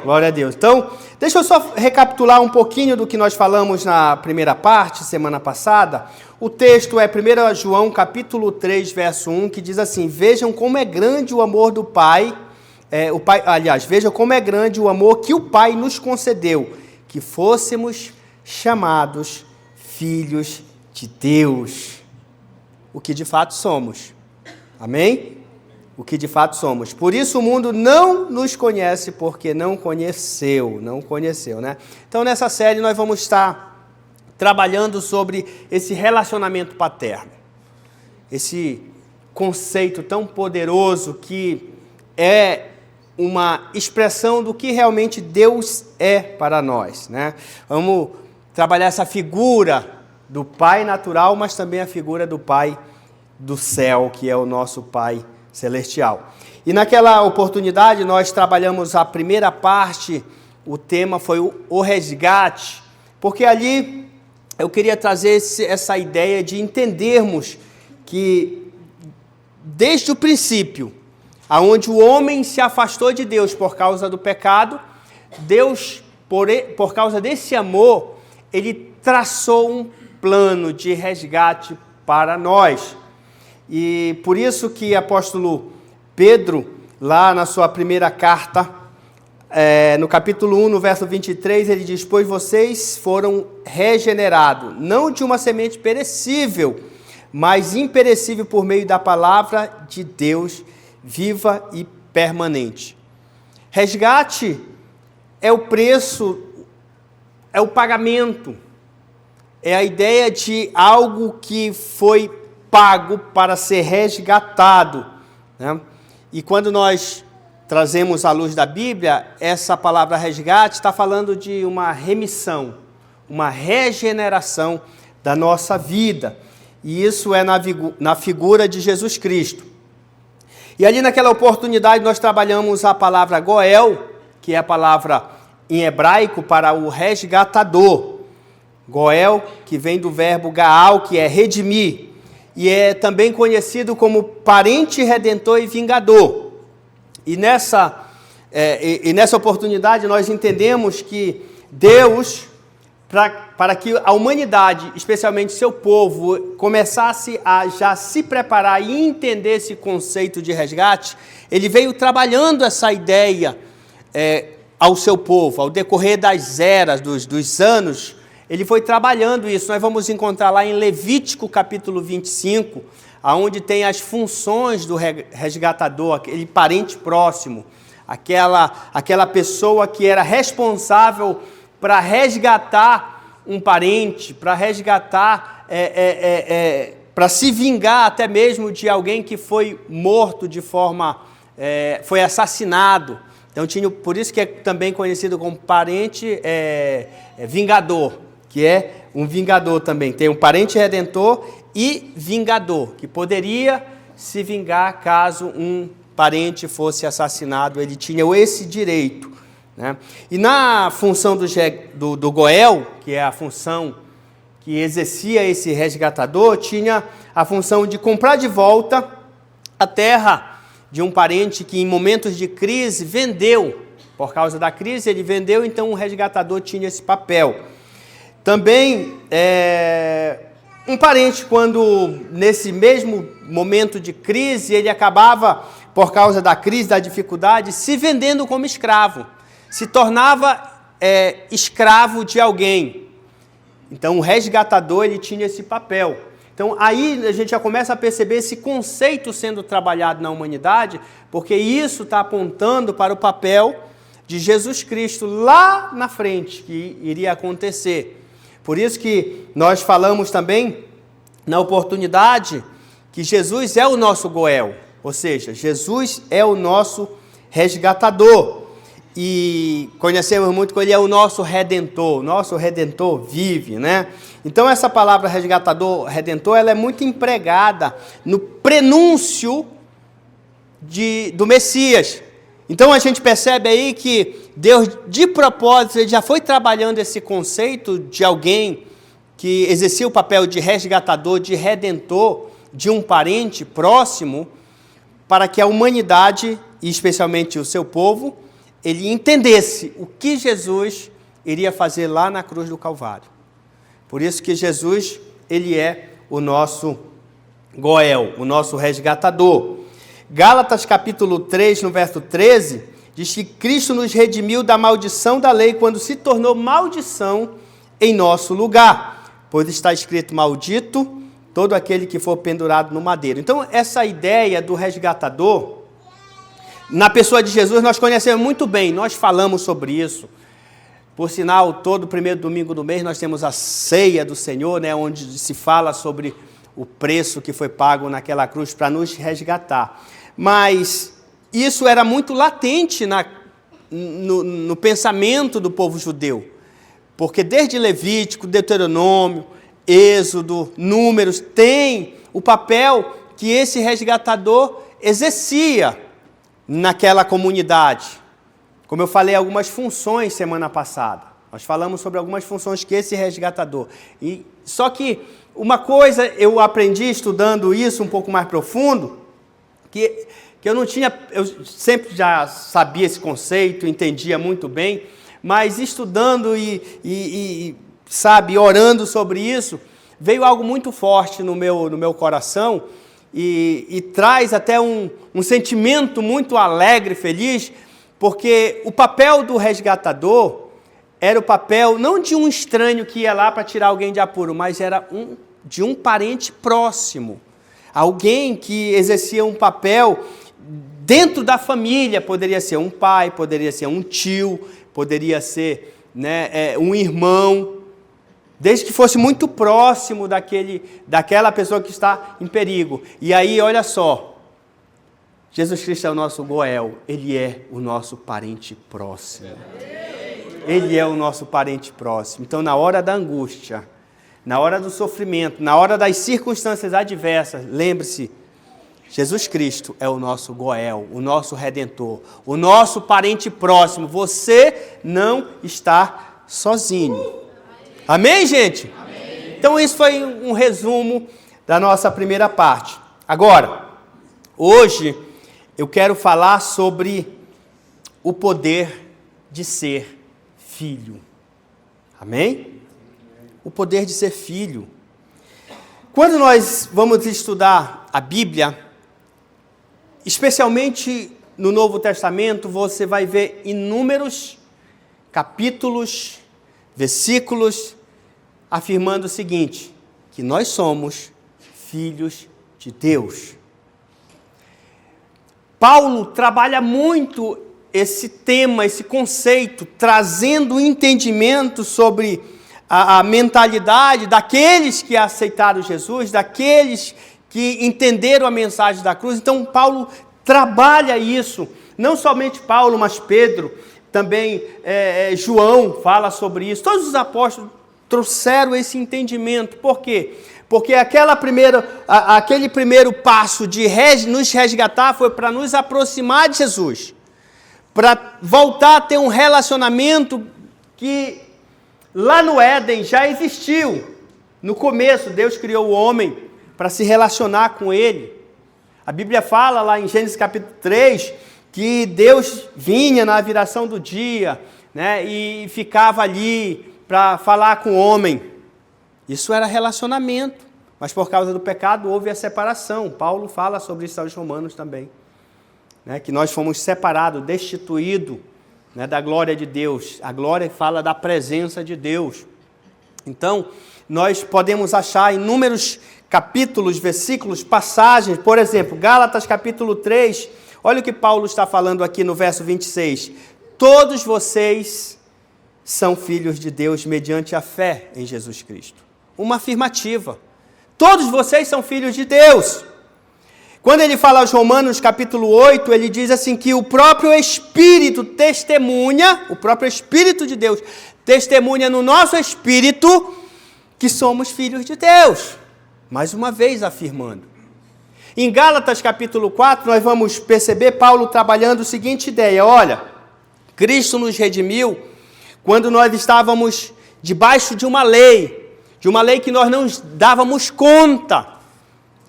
Glória a Deus. Então, deixa eu só recapitular um pouquinho do que nós falamos na primeira parte, semana passada. O texto é 1 João, capítulo 3, verso 1, que diz assim: vejam como é grande o amor do Pai, vejam como é grande o amor que o Pai nos concedeu, que fôssemos chamados filhos de Deus, o que de fato somos. Amém? O que de fato somos. Por isso o mundo não nos conhece, porque não conheceu, né? Então nessa série nós vamos estar trabalhando sobre esse relacionamento paterno. Esse conceito tão poderoso que é uma expressão do que realmente Deus é para nós, né? Vamos trabalhar essa figura do Pai natural, mas também a figura do Pai do céu, que é o nosso Pai celestial. E naquela oportunidade nós trabalhamos a primeira parte, o tema foi o resgate, porque ali eu queria trazer essa ideia de entendermos que desde o princípio, aonde o homem se afastou de Deus por causa do pecado, Deus, por causa desse amor, ele traçou um plano de resgate para nós. E por isso que o apóstolo Pedro, lá na sua primeira carta, no capítulo 1, no verso 23, ele diz: pois vocês foram regenerados, não de uma semente perecível, mas imperecível por meio da palavra de Deus, viva e permanente. Resgate é o preço, é o pagamento, é a ideia de algo que foi pago para ser resgatado, né? E quando nós trazemos à luz da Bíblia, essa palavra resgate está falando de uma remissão, uma regeneração da nossa vida. E isso é na figura de Jesus Cristo. E ali naquela oportunidade nós trabalhamos a palavra Goel, que é a palavra em hebraico para o resgatador. Goel, que vem do verbo gaal, que é redimir. E é também conhecido como parente redentor e vingador. E nessa oportunidade nós entendemos que Deus, para que a humanidade, especialmente seu povo, começasse a já se preparar e entender esse conceito de resgate, ele veio trabalhando essa ideia ao seu povo, ao decorrer das eras, dos anos. Ele foi trabalhando isso. Nós vamos encontrar lá em Levítico, capítulo 25, onde tem as funções do resgatador, aquele parente próximo, aquela pessoa que era responsável para resgatar um parente, para resgatar, para se vingar até mesmo de alguém que foi morto de forma, foi assassinado. Então, por isso que é também conhecido como parente vingador, que é um vingador também. Tem um parente redentor e vingador, que poderia se vingar caso um parente fosse assassinado. Ele tinha esse direito, né? E na função do Goel, que é a função que exercia esse resgatador, tinha a função de comprar de volta a terra de um parente que em momentos de crise vendeu. Por causa da crise ele vendeu, então o resgatador tinha esse papel. Também, um parente, quando nesse mesmo momento de crise, ele acabava, por causa da crise, da dificuldade, se vendendo como escravo. Se tornava escravo de alguém. Então, o resgatador, ele tinha esse papel. Então, aí a gente já começa a perceber esse conceito sendo trabalhado na humanidade, porque isso está apontando para o papel de Jesus Cristo lá na frente, que iria acontecer. Por isso que nós falamos também, na oportunidade, que Jesus é o nosso Goel, ou seja, Jesus é o nosso resgatador. E conhecemos muito que ele é o nosso Redentor vive, né? Então essa palavra resgatador, redentor, ela é muito empregada no prenúncio do Messias. Então a gente percebe aí que Deus, de propósito, ele já foi trabalhando esse conceito de alguém que exercia o papel de resgatador, de redentor, de um parente próximo, para que a humanidade, e especialmente o seu povo, ele entendesse o que Jesus iria fazer lá na cruz do Calvário. Por isso que Jesus, ele é o nosso Goel, o nosso resgatador. Gálatas capítulo 3, no verso 13, diz que Cristo nos redimiu da maldição da lei quando se tornou maldição em nosso lugar. Pois está escrito, maldito todo aquele que for pendurado no madeiro. Então, essa ideia do resgatador, na pessoa de Jesus, nós conhecemos muito bem, nós falamos sobre isso. Por sinal, todo primeiro domingo do mês nós temos a ceia do Senhor, né, onde se fala sobre o preço que foi pago naquela cruz para nos resgatar. Mas isso era muito latente no pensamento do povo judeu. Porque desde Levítico, Deuteronômio, Êxodo, Números, tem o papel que esse resgatador exercia naquela comunidade. Como eu falei, algumas funções semana passada. Nós falamos sobre algumas funções que esse resgatador. Só que uma coisa eu aprendi estudando isso um pouco mais profundo, que eu não tinha, eu sempre já sabia esse conceito, entendia muito bem, mas estudando sabe, orando sobre isso, veio algo muito forte no meu coração e traz até um sentimento muito alegre, feliz, porque o papel do resgatador era o papel não de um estranho que ia lá para tirar alguém de apuro, mas era de um parente próximo, alguém que exercia um papel dentro da família, poderia ser um pai, poderia ser um tio, poderia ser, né, um irmão, desde que fosse muito próximo daquela pessoa que está em perigo. E aí, olha só, Jesus Cristo é o nosso Goel, Ele é o nosso parente próximo. Ele é o nosso parente próximo. Então, na hora da angústia, na hora do sofrimento, na hora das circunstâncias adversas, lembre-se, Jesus Cristo é o nosso Goel, o nosso Redentor, o nosso parente próximo. Você não está sozinho. Amém, gente? Amém. Então, isso foi um resumo da nossa primeira parte. Agora, hoje, eu quero falar sobre o poder de ser filho. Amém? O poder de ser filho. Quando nós vamos estudar a Bíblia, especialmente no Novo Testamento, você vai ver inúmeros capítulos, versículos, afirmando o seguinte, que nós somos filhos de Deus. Paulo trabalha muito esse tema, esse conceito, trazendo entendimento sobre a mentalidade daqueles que aceitaram Jesus, daqueles que entenderam a mensagem da cruz. Então, Paulo trabalha isso. Não somente Paulo, mas Pedro, também João fala sobre isso. Todos os apóstolos trouxeram esse entendimento. Por quê? Porque aquele primeiro passo de nos resgatar foi para nos aproximar de Jesus. Para voltar a ter um relacionamento que lá no Éden já existiu. No começo, Deus criou o homem para se relacionar com ele. A Bíblia fala lá em Gênesis capítulo 3, que Deus vinha na viração do dia, né, e ficava ali para falar com o homem. Isso era relacionamento, mas por causa do pecado houve a separação. Paulo fala sobre isso aos Romanos também, né, que nós fomos separados, destituídos, né, da glória de Deus. A glória fala da presença de Deus. Então, nós podemos achar inúmeros capítulos, versículos, passagens, por exemplo, Gálatas capítulo 3, olha o que Paulo está falando aqui no verso 26. Todos vocês são filhos de Deus mediante a fé em Jesus Cristo. Uma afirmativa. Todos vocês são filhos de Deus. Quando ele fala aos Romanos capítulo 8, ele diz assim que o próprio Espírito testemunha, o próprio Espírito de Deus testemunha no nosso espírito que somos filhos de Deus. Mais uma vez afirmando. Em Gálatas capítulo 4, nós vamos perceber Paulo trabalhando a seguinte ideia. Olha, Cristo nos redimiu quando nós estávamos debaixo de uma lei que nós não dávamos conta.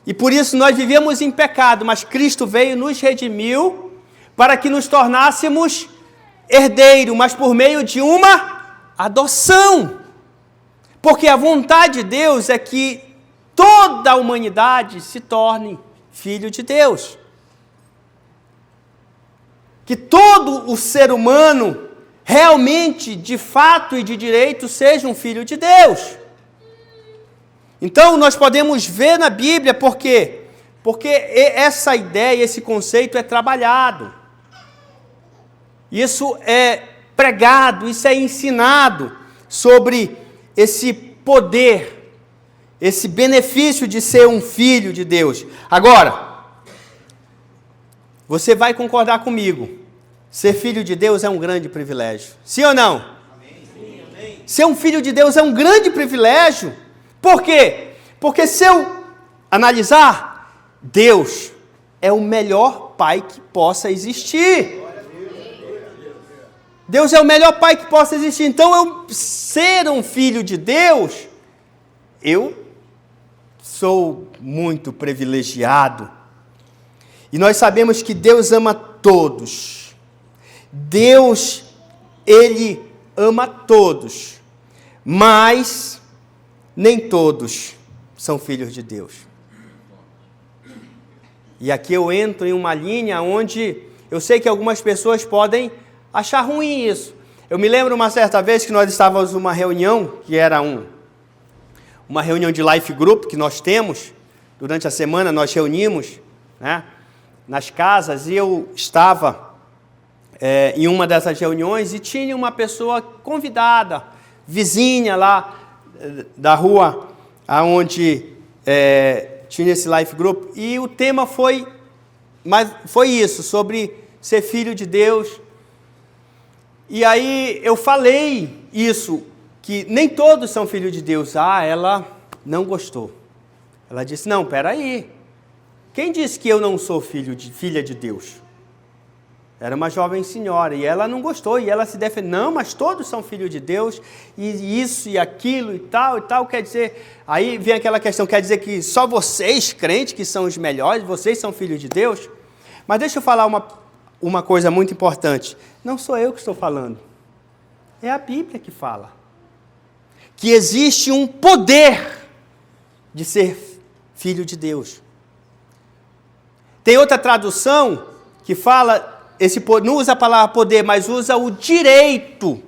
E por isso nós vivíamos em pecado, mas Cristo veio e nos redimiu para que nos tornássemos herdeiro, mas por meio de uma adoção. Porque a vontade de Deus é que toda a humanidade se torne filho de Deus. Que todo o ser humano realmente, de fato e de direito, seja um filho de Deus. Então, nós podemos ver na Bíblia por quê? Porque essa ideia, esse conceito é trabalhado. Isso é pregado, isso é ensinado sobre esse poder, esse benefício de ser um filho de Deus. Agora, você vai concordar comigo, ser filho de Deus é um grande privilégio. Sim ou não? Amém. Ser um filho de Deus é um grande privilégio. Por quê? Porque se eu analisar, Deus é o melhor pai que possa existir. Deus é o melhor pai que possa existir. Então, eu ser um filho de Deus, eu sou muito privilegiado. E nós sabemos que Deus ama todos. Deus, Ele ama todos. Mas nem todos são filhos de Deus. E aqui eu entro em uma linha onde eu sei que algumas pessoas podem achar ruim isso. Eu me lembro uma certa vez que nós estávamos numa reunião, que era uma reunião de life group que nós temos, durante a semana nós reunimos, né, nas casas, e eu estava em uma dessas reuniões e tinha uma pessoa convidada, vizinha lá da rua, onde tinha esse life group, e o tema foi isso, sobre ser filho de Deus. E aí eu falei isso, que nem todos são filhos de Deus. Ela não gostou. Ela disse, não, peraí. Quem disse que eu não sou filha de Deus? Era uma jovem senhora, e ela não gostou, e ela se defendeu. Não, mas todos são filhos de Deus, e isso e aquilo e tal, quer dizer... Aí vem aquela questão, quer dizer que só vocês, crentes, que são os melhores, vocês são filhos de Deus? Mas deixa eu falar uma coisa muito importante. Não sou eu que estou falando. É a Bíblia que fala. Que existe um poder de ser filho de Deus. Tem outra tradução que fala, não usa a palavra poder, mas usa o direito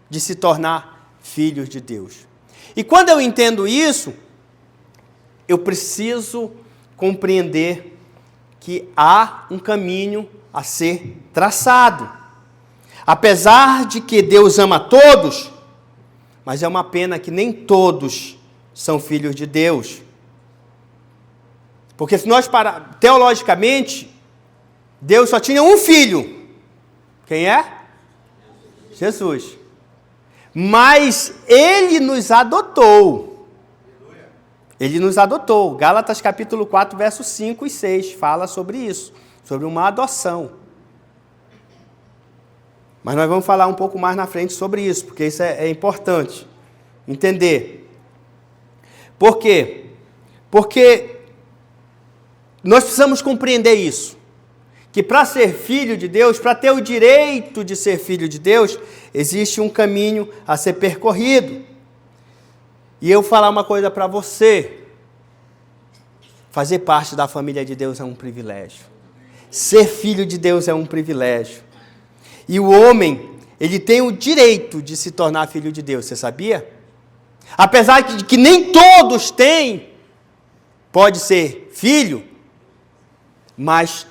de se tornar filhos de Deus. E quando eu entendo isso, eu preciso compreender que há um caminho a ser traçado. Apesar de que Deus ama todos, mas é uma pena que nem todos são filhos de Deus. Porque se nós teologicamente, Deus só tinha um filho. Quem é? Jesus. Mas Ele nos adotou. Ele nos adotou. Gálatas capítulo 4, versos 5 e 6 fala sobre isso. Sobre uma adoção. Mas nós vamos falar um pouco mais na frente sobre isso, porque isso é importante entender. Por quê? Porque nós precisamos compreender isso. Que para ser filho de Deus, para ter o direito de ser filho de Deus, existe um caminho a ser percorrido. E eu vou falar uma coisa para você. Fazer parte da família de Deus é um privilégio. Ser filho de Deus é um privilégio. E o homem, ele tem o direito de se tornar filho de Deus, você sabia? Apesar de que nem todos têm, pode ser filho, mas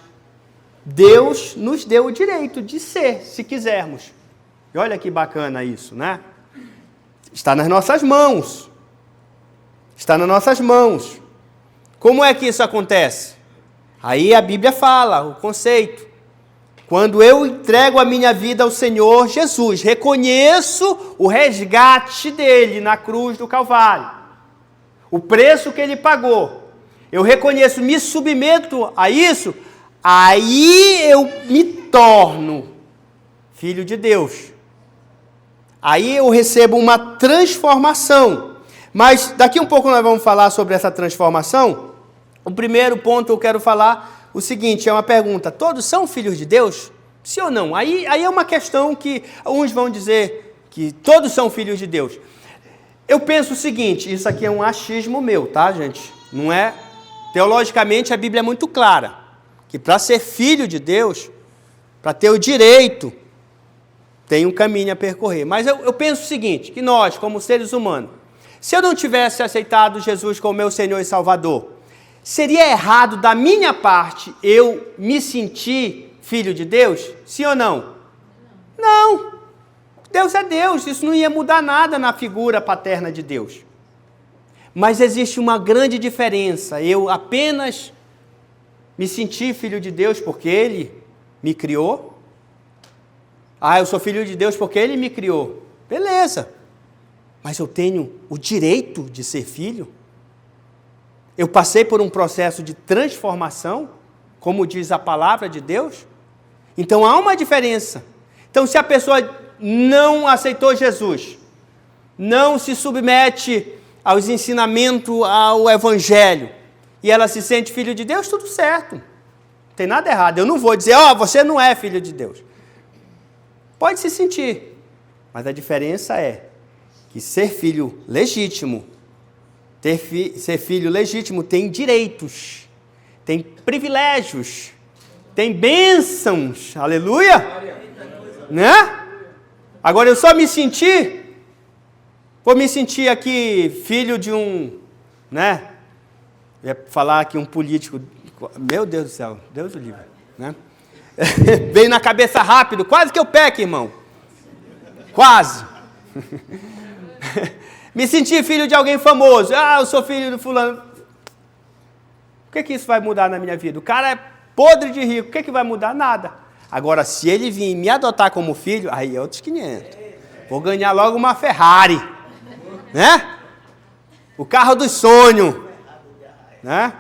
Deus nos deu o direito de ser, se quisermos. E olha que bacana isso, né? Está nas nossas mãos. Está nas nossas mãos. Como é que isso acontece? Aí a Bíblia fala o conceito. Quando eu entrego a minha vida ao Senhor Jesus, reconheço o resgate dele na cruz do Calvário, o preço que ele pagou, eu reconheço, me submeto a isso, aí eu me torno filho de Deus. Aí eu recebo uma transformação. Mas daqui um pouco nós vamos falar sobre essa transformação. O primeiro ponto eu quero falar o seguinte, é uma pergunta. Todos são filhos de Deus? Sim ou não? Aí é uma questão que uns vão dizer que todos são filhos de Deus. Eu penso o seguinte, isso aqui é um achismo meu, tá, gente? Não é... Teologicamente, a Bíblia é muito clara, que para ser filho de Deus, para ter o direito, tem um caminho a percorrer. Mas eu penso o seguinte, que nós, como seres humanos, se eu não tivesse aceitado Jesus como meu Senhor e Salvador, seria errado da minha parte eu me sentir filho de Deus? Sim ou não? Não. Deus é Deus, isso não ia mudar nada na figura paterna de Deus. Mas existe uma grande diferença. Eu apenas me senti filho de Deus porque Ele me criou. Ah, eu sou filho de Deus porque Ele me criou. Beleza. Mas eu tenho o direito de ser filho? Eu passei por um processo de transformação, como diz a palavra de Deus? Então há uma diferença. Então se a pessoa não aceitou Jesus, não se submete aos ensinamentos, ao Evangelho, e ela se sente filho de Deus, tudo certo. Não tem nada errado. Eu não vou dizer, você não é filho de Deus. Pode se sentir, mas a diferença é que ser filho legítimo, ser filho legítimo tem direitos, tem privilégios, tem bênçãos, aleluia, né? Agora eu só vou me sentir aqui filho de um, né? Eu ia falar aqui um político, meu Deus do céu, Deus o livre, né? Veio na cabeça rápido, quase que eu peco, irmão. Quase. Me senti filho de alguém famoso. Eu sou filho do fulano. O que isso vai mudar na minha vida? O cara é podre de rico, o que vai mudar? Nada. Agora, se ele vir me adotar como filho, aí é outros 500. Vou ganhar logo uma Ferrari, né? O carro dos sonhos, né?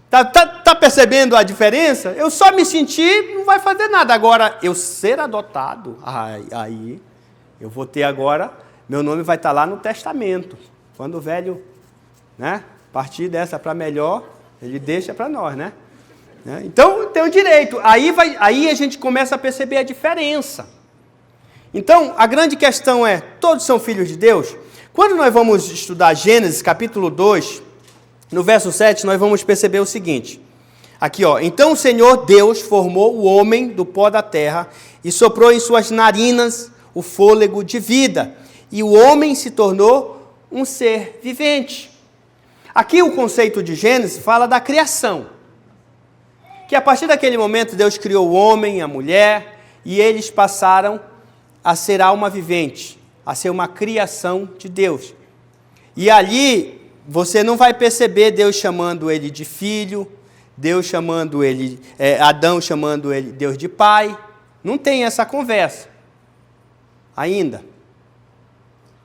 Tá percebendo a diferença? Eu só me sentir, não vai fazer nada. Agora, eu ser adotado, aí eu vou ter agora, meu nome vai estar lá no testamento. Quando o velho, né, partir dessa para melhor, ele deixa para nós, né? Então, tem o direito. Aí a gente começa a perceber a diferença. Então, a grande questão é, todos são filhos de Deus? Quando nós vamos estudar Gênesis, capítulo 2, no verso 7, nós vamos perceber o seguinte. Aqui, então o Senhor Deus formou o homem do pó da terra e soprou em suas narinas o fôlego de vida. E o homem se tornou um ser vivente. Aqui o conceito de Gênesis fala da criação. Que a partir daquele momento Deus criou o homem e a mulher e eles passaram a ser alma vivente, a ser uma criação de Deus. E ali você não vai perceber Deus chamando ele de filho, Deus chamando ele, Adão chamando ele Deus de pai. Não tem essa conversa ainda.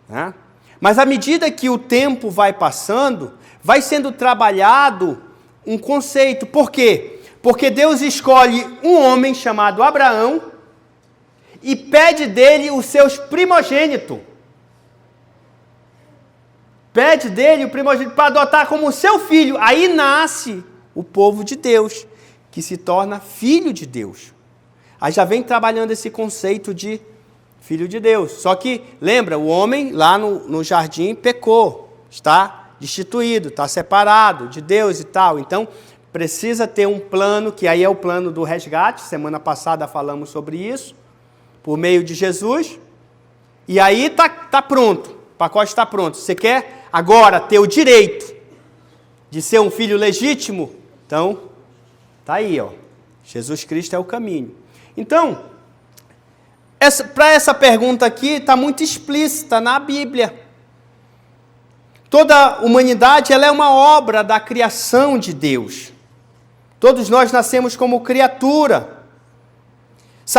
Né? Mas à medida que o tempo vai passando, vai sendo trabalhado um conceito. Por quê? Porque Deus escolhe um homem chamado Abraão e pede dele os seus primogênitos. Pede dele o primogênito para adotar como seu filho. Aí nasce o povo de Deus, que se torna filho de Deus. Aí já vem trabalhando esse conceito de filho de Deus. Só que, lembra, o homem lá no jardim pecou, está destituído, está separado de Deus e tal. Então, precisa ter um plano, que aí é o plano do resgate. Semana passada falamos sobre isso, por meio de Jesus. E aí está pronto, o pacote está pronto. Você quer agora ter o direito de ser um filho legítimo? Então, está aí, Jesus Cristo é o caminho. Então, para essa pergunta aqui, está muito explícita na Bíblia. Toda a humanidade ela é uma obra da criação de Deus. Todos nós nascemos como criatura.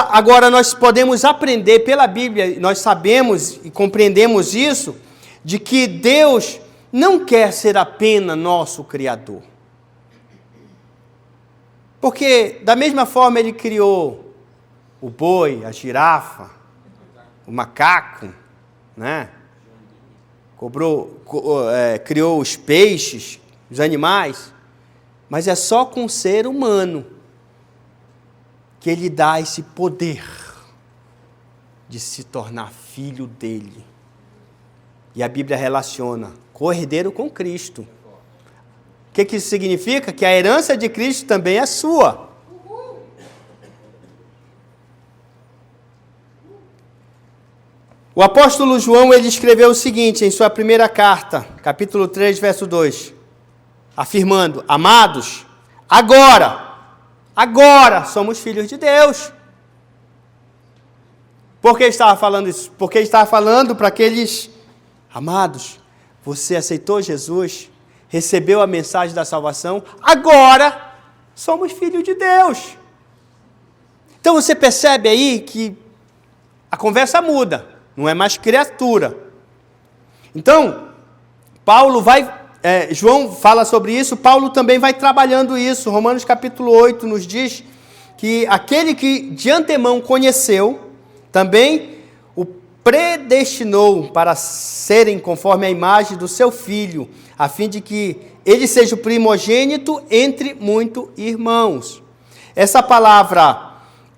Agora, nós podemos aprender pela Bíblia, nós sabemos e compreendemos isso, de que Deus não quer ser apenas nosso Criador. Porque, da mesma forma, Ele criou o boi, a girafa, o macaco, né? Criou os peixes, os animais, mas é só com o ser humano que Ele dá esse poder de se tornar filho dele. E a Bíblia relaciona co-herdeiro com Cristo. O que isso significa? Que a herança de Cristo também é sua. O apóstolo João, ele escreveu o seguinte em sua primeira carta, capítulo 3, verso 2, afirmando: amados, agora somos filhos de Deus. Por que estava falando isso? Porque estava falando para aqueles amados, você aceitou Jesus, recebeu a mensagem da salvação, agora somos filhos de Deus. Então você percebe aí que a conversa muda, não é mais criatura. Então, João fala sobre isso, Paulo também vai trabalhando isso. Romanos capítulo 8 nos diz que aquele que de antemão conheceu, também o predestinou para serem conforme a imagem do seu Filho, a fim de que ele seja o primogênito entre muitos irmãos. Essa palavra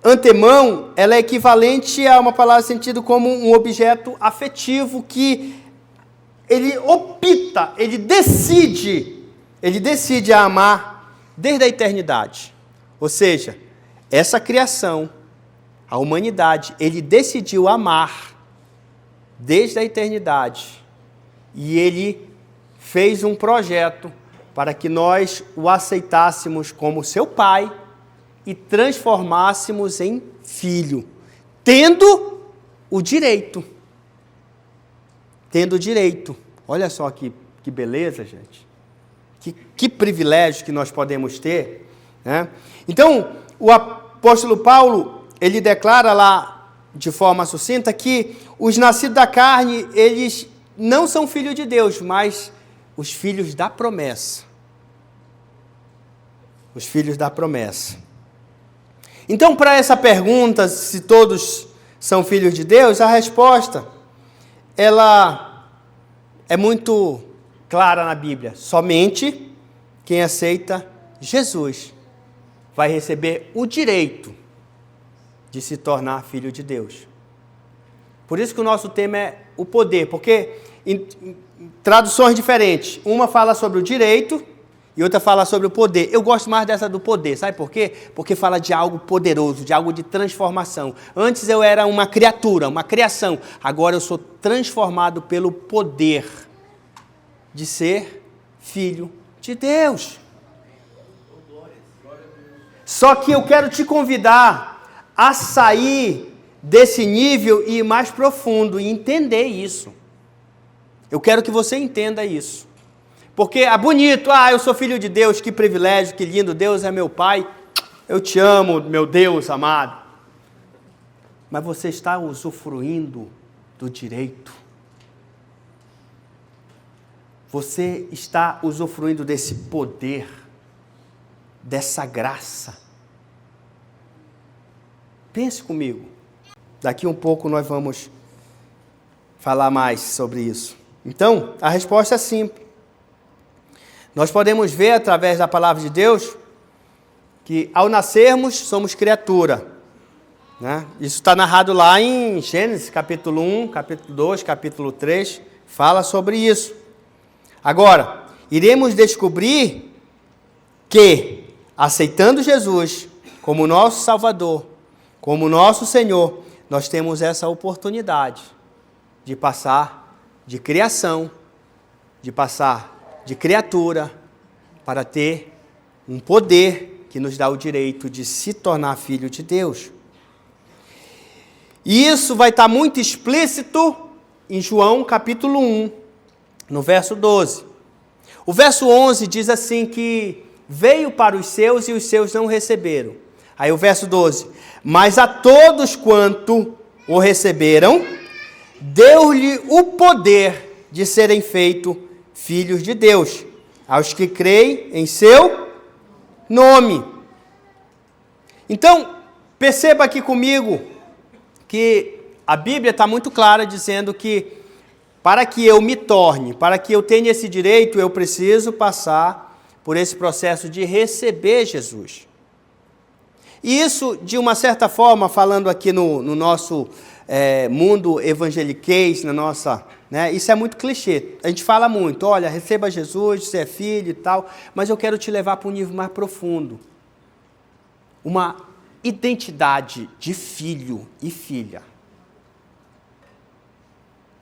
antemão, ela é equivalente a uma palavra sentido como um objeto afetivo que ele opta, ele decide a amar desde a eternidade. Ou seja, essa criação, a humanidade, ele decidiu amar desde a eternidade. E ele fez um projeto para que nós o aceitássemos como seu pai e transformássemos em filho, tendo o direito. Olha só que beleza, gente. Que privilégio que nós podemos ter, né? Então, o apóstolo Paulo, ele declara lá, de forma sucinta, que os nascidos da carne, eles não são filhos de Deus, mas os filhos da promessa. Os filhos da promessa. Então, para essa pergunta, se todos são filhos de Deus, a resposta, ela é muito clara na Bíblia. Somente quem aceita Jesus vai receber o direito de se tornar filho de Deus. Por isso que o nosso tema é o poder, porque em traduções diferentes, uma fala sobre o direito e outra fala sobre o poder. Eu gosto mais dessa do poder, sabe por quê? Porque fala de algo poderoso, de algo de transformação. Antes eu era uma criatura, uma criação, agora eu sou transformado pelo poder de ser filho de Deus. Só que eu quero te convidar a sair desse nível e ir mais profundo e entender isso. Eu quero que você entenda isso. Porque é bonito, eu sou filho de Deus, que privilégio, que lindo, Deus é meu Pai, eu te amo, meu Deus amado. Mas você está usufruindo do direito. Você está usufruindo desse poder, dessa graça. Pense comigo. Daqui um pouco nós vamos falar mais sobre isso. Então, a resposta é simples. Nós podemos ver através da palavra de Deus que ao nascermos somos criatura, né? Isso está narrado lá em Gênesis, capítulo 1, capítulo 2, capítulo 3, fala sobre isso. Agora, iremos descobrir que, aceitando Jesus como nosso Salvador, como nosso Senhor, nós temos essa oportunidade de passar de criação, de passar de criatura, para ter um poder que nos dá o direito de se tornar filho de Deus. E isso vai estar muito explícito em João capítulo 1, no verso 12. O verso 11 diz assim que veio para os seus e os seus não receberam. Aí o verso 12, mas a todos quanto o receberam, deu-lhe o poder de serem feitos filhos de Deus, aos que creem em seu nome. Então, perceba aqui comigo que a Bíblia está muito clara dizendo que para que eu me torne, para que eu tenha esse direito, eu preciso passar por esse processo de receber Jesus. E isso, de uma certa forma, falando aqui no nosso mundo evangeliquez, na nossa... Né, isso é muito clichê. A gente fala muito, olha, receba Jesus, você é filho e tal, mas eu quero te levar para um nível mais profundo. Uma identidade de filho e filha.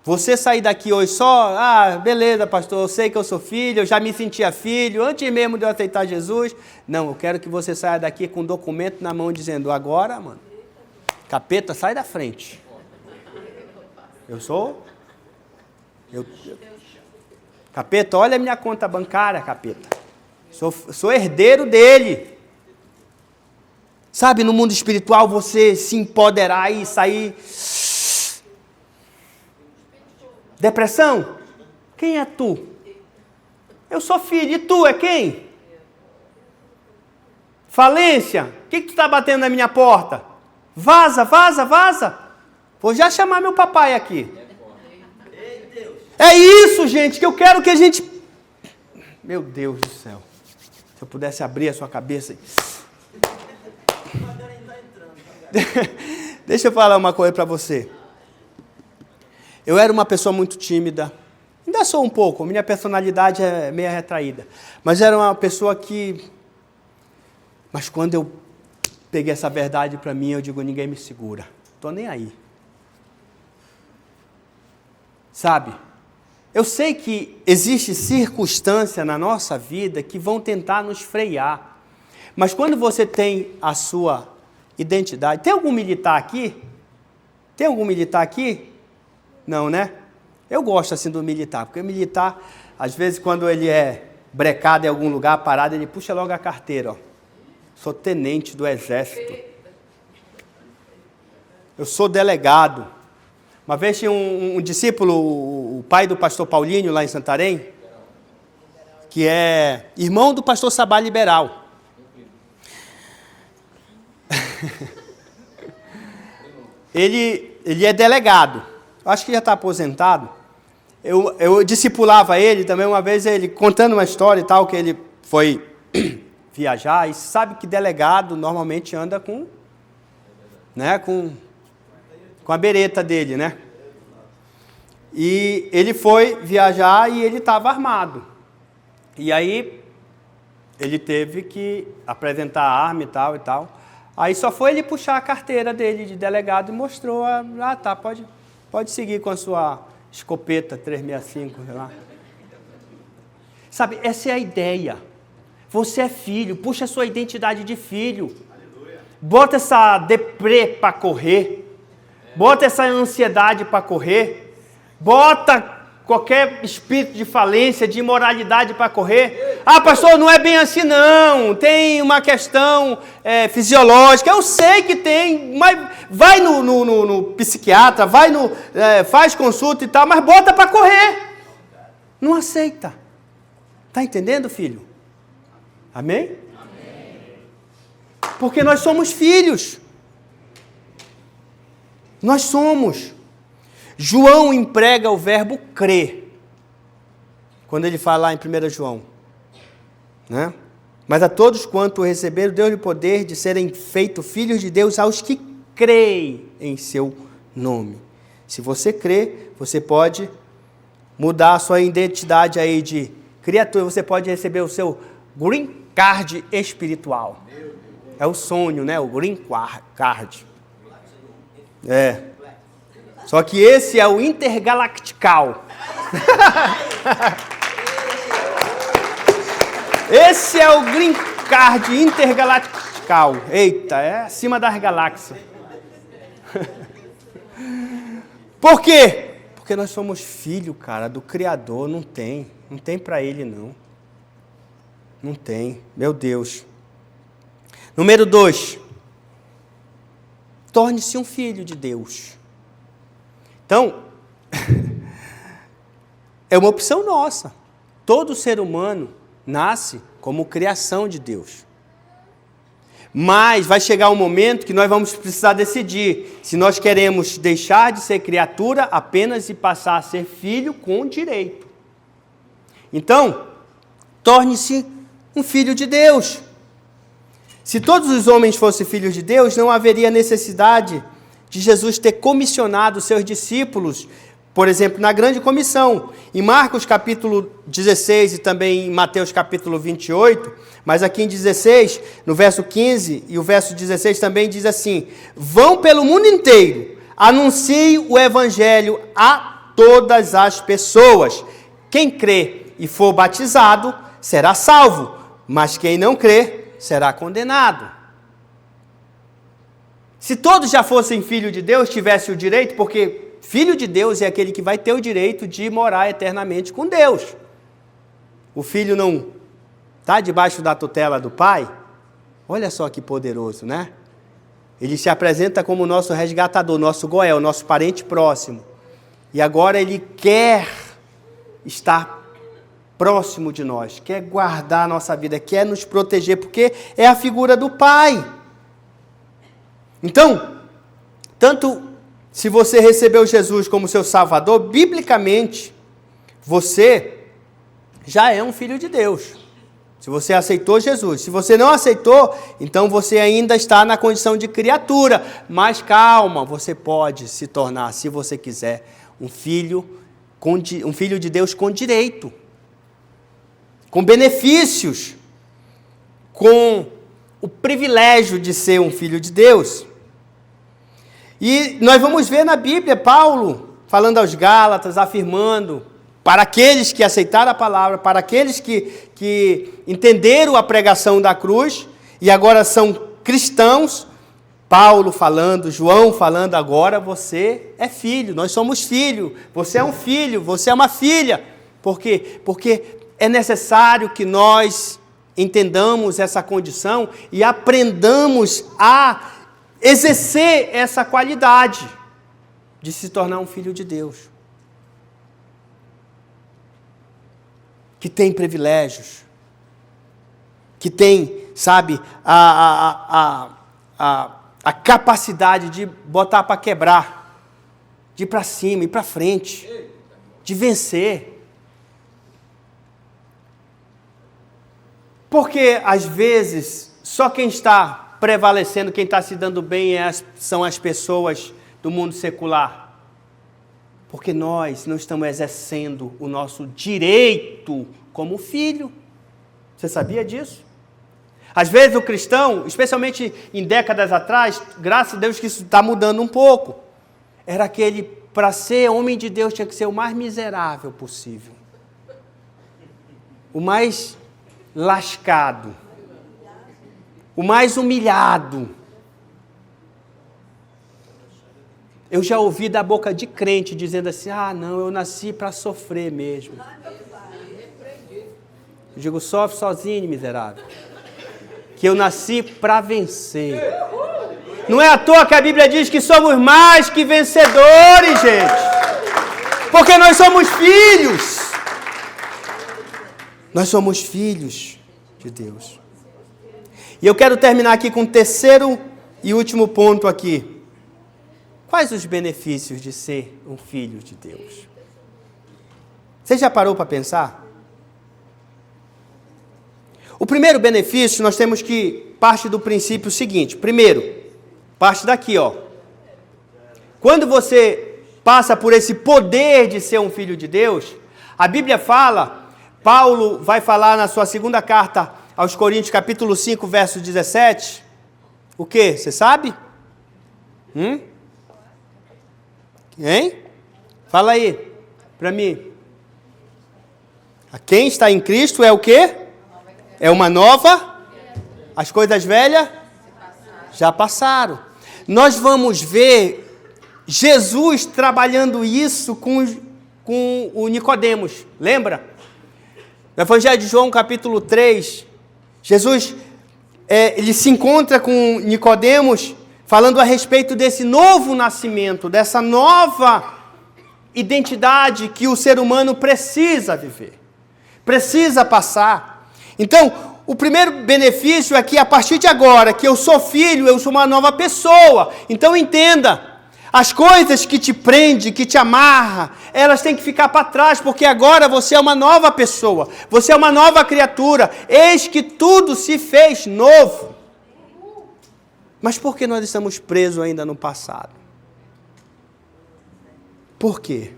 Você sair daqui hoje só, beleza, pastor, eu sei que eu sou filho, eu já me sentia filho, antes mesmo de eu aceitar Jesus. Não, eu quero que você saia daqui com um documento na mão dizendo, agora, mano, capeta, sai da frente. Capeta, olha a minha conta bancária, capeta. Sou herdeiro dele. Sabe, no mundo espiritual, você se empoderar e sair... Depressão? Quem é tu? Eu sou filho. E tu é quem? Falência? O que tu está batendo na minha porta? Vaza, vaza, vaza. Vou já chamar meu papai aqui. É isso, gente, que eu quero que a gente... Meu Deus do céu. Se eu pudesse abrir a sua cabeça... Deixa eu falar uma coisa para você. Eu era uma pessoa muito tímida, ainda sou um pouco, minha personalidade é meio retraída, mas era uma pessoa que... Mas quando eu peguei essa verdade para mim, eu digo, ninguém me segura, estou nem aí. Sabe, eu sei que existe circunstância na nossa vida que vão tentar nos frear, mas quando você tem a sua identidade... Tem algum militar aqui? Tem algum militar aqui? Não, né? Eu gosto assim do militar, porque o militar, às vezes, quando ele é brecado em algum lugar, parado, ele puxa logo a carteira, ó. Sou tenente do exército. Eu sou delegado. Uma vez tinha um discípulo, o pai do pastor Paulinho, lá em Santarém, que é irmão do pastor Sabá Liberal. Ele é delegado. Acho que já está aposentado. Eu discipulava ele também uma vez, ele contando uma história e tal, que ele foi viajar, e sabe que delegado normalmente anda com a bereta dele, né? E ele foi viajar e ele estava armado. E aí ele teve que apresentar a arma e tal e tal. Aí só foi ele puxar a carteira dele de delegado e mostrou, tá, pode seguir com a sua escopeta 365, sei lá. Sabe, essa é a ideia. Você é filho, puxa a sua identidade de filho. Bota essa deprê para correr. Bota essa ansiedade para correr. Bota qualquer espírito de falência, de imoralidade para correr. Pastor, não é bem assim não. Tem uma questão fisiológica. Eu sei que tem, mas vai no psiquiatra, faz consulta e tal, mas bota para correr. Não aceita. Está entendendo, filho? Amém? Amém? Porque nós somos filhos. Nós somos. João emprega o verbo crer, quando ele fala lá em 1 João, né? Mas a todos quanto receberam, deu-lhe o poder de serem feitos filhos de Deus aos que creem em seu nome. Se você crê, você pode mudar a sua identidade aí de criatura, você pode receber o seu green card espiritual. É o sonho, né? O green card. Só que esse é o intergalactical. Esse é o green card intergalactical. Eita, é acima das galáxias. Por quê? Porque nós somos filho, cara, do Criador. Não tem para ele, não. Não tem, meu Deus. Número 2. Torne-se um filho de Deus. Então, é uma opção nossa. Todo ser humano nasce como criação de Deus. Mas vai chegar um momento que nós vamos precisar decidir se nós queremos deixar de ser criatura apenas e passar a ser filho com direito. Então, torne-se um filho de Deus. Se todos os homens fossem filhos de Deus, não haveria necessidade de Jesus ter comissionado seus discípulos, por exemplo, na grande comissão. Em Marcos capítulo 16 e também em Mateus capítulo 28, mas aqui em 16, no verso 15 e o verso 16 também diz assim: vão pelo mundo inteiro, anunciem o evangelho a todas as pessoas. Quem crê e for batizado será salvo, mas quem não crê será condenado. Se todos já fossem filhos de Deus, tivessem o direito, porque filho de Deus é aquele que vai ter o direito de morar eternamente com Deus. O filho não está debaixo da tutela do pai? Olha só que poderoso, né? Ele se apresenta como nosso resgatador, nosso Goel, nosso parente próximo. E agora ele quer estar próximo de nós, quer guardar a nossa vida, quer nos proteger, porque é a figura do pai. Então, tanto se você recebeu Jesus como seu Salvador, biblicamente, você já é um filho de Deus. Se você aceitou Jesus. Se você não aceitou, então você ainda está na condição de criatura. Mas calma, você pode se tornar, se você quiser, um filho de Deus com direito, com benefícios, com o privilégio de ser um filho de Deus. E nós vamos ver na Bíblia Paulo falando aos Gálatas, afirmando para aqueles que aceitaram a palavra, para aqueles que entenderam a pregação da cruz e agora são cristãos, Paulo falando, João falando, agora você é filho, nós somos filho, você é um filho, você é uma filha. Por quê? Porque é necessário que nós entendamos essa condição e aprendamos a exercer essa qualidade de se tornar um filho de Deus, que tem privilégios, que tem, sabe, a capacidade de botar para quebrar, de ir para cima, ir para frente, de vencer. Porque, às vezes, só quem está prevalecendo, quem está se dando bem são as pessoas do mundo secular. Porque nós não estamos exercendo o nosso direito como filho. Você sabia disso? Às vezes o cristão, especialmente em décadas atrás, graças a Deus que isso está mudando um pouco, era aquele, para ser homem de Deus, tinha que ser o mais miserável possível. O mais lascado. O mais humilhado. Eu já ouvi da boca de crente dizendo assim, não, eu nasci para sofrer mesmo. Eu digo, sofre sozinho, miserável. Que eu nasci para vencer. Não é à toa que a Bíblia diz que somos mais que vencedores, gente. Porque nós somos filhos. Nós somos filhos de Deus. E eu quero terminar aqui com o terceiro e último ponto aqui. Quais os benefícios de ser um filho de Deus? Você já parou para pensar? O primeiro benefício, nós temos que parte do princípio seguinte. Primeiro, parte daqui, ó. Quando você passa por esse poder de ser um filho de Deus, a Bíblia fala, Paulo vai falar na sua segunda carta aos Coríntios, capítulo 5, verso 17, o quê? Você sabe? Hein? Fala aí, para mim. A quem está em Cristo é o quê? É uma nova? As coisas velhas já passaram. Nós vamos ver Jesus trabalhando isso com o Nicodemos, lembra? No Evangelho de João, capítulo 3, Jesus ele se encontra com Nicodemos falando a respeito desse novo nascimento, dessa nova identidade que o ser humano precisa viver, precisa passar. Então, o primeiro benefício é que a partir de agora, que eu sou filho, eu sou uma nova pessoa. Então entenda, as coisas que te prendem, que te amarram, elas têm que ficar para trás, porque agora você é uma nova pessoa, você é uma nova criatura. Eis que tudo se fez novo. Mas por que nós estamos presos ainda no passado? Por quê?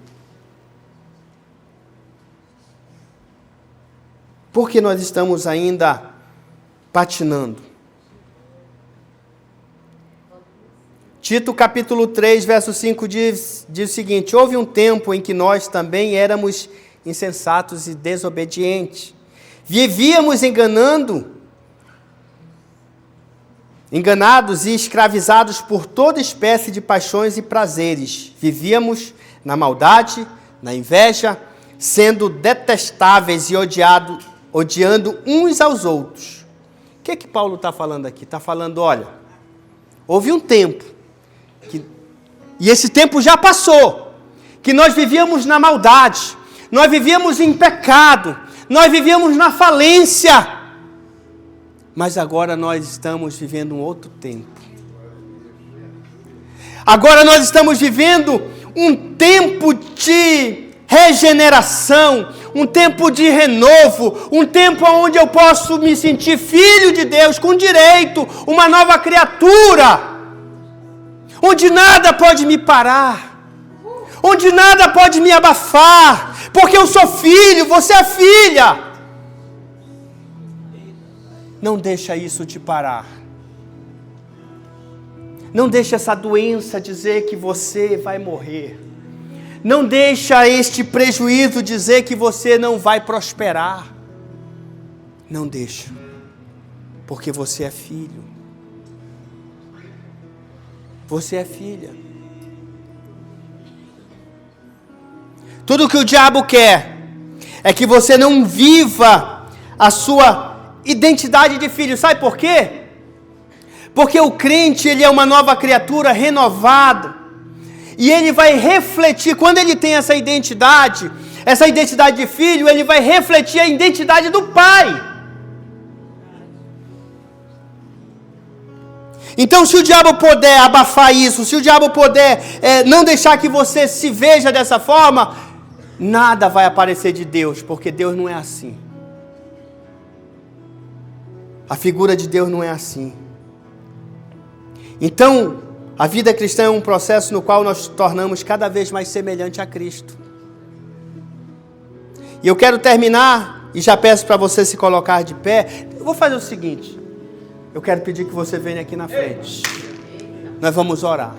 Por que nós estamos ainda patinando? Tito capítulo 3, verso 5 diz o seguinte: houve um tempo em que nós também éramos insensatos e desobedientes. Vivíamos enganados e escravizados por toda espécie de paixões e prazeres. Vivíamos na maldade, na inveja, sendo detestáveis e odiando uns aos outros. O que Paulo está falando aqui? Está falando, olha, houve um tempo, e esse tempo já passou, que nós vivíamos na maldade, nós vivíamos em pecado, nós vivíamos na falência, mas agora nós estamos vivendo um outro tempo. Agora nós estamos vivendo um tempo de regeneração, um tempo de renovo, um tempo onde eu posso me sentir filho de Deus, com direito, uma nova criatura, onde nada pode me parar, onde nada pode me abafar, porque eu sou filho, você é filha. Não deixa isso te parar. Não deixa essa doença dizer que você vai morrer. Não deixa este prejuízo dizer que você não vai prosperar. Não deixa. Porque você é filho. Você é filha. Tudo que o diabo quer é que você não viva a sua identidade de filho. Sabe por quê? Porque o crente, ele é uma nova criatura renovada. E ele vai refletir, quando ele tem essa identidade de filho, ele vai refletir a identidade do pai. Então, se o diabo puder abafar isso, se o diabo puder não deixar que você se veja dessa forma, nada vai aparecer de Deus, porque Deus não é assim. A figura de Deus não é assim. Então, a vida cristã é um processo no qual nós nos tornamos cada vez mais semelhante a Cristo. E eu quero terminar, e já peço para você se colocar de pé. Eu vou fazer o seguinte, eu quero pedir que você venha aqui na frente. Nós vamos orar.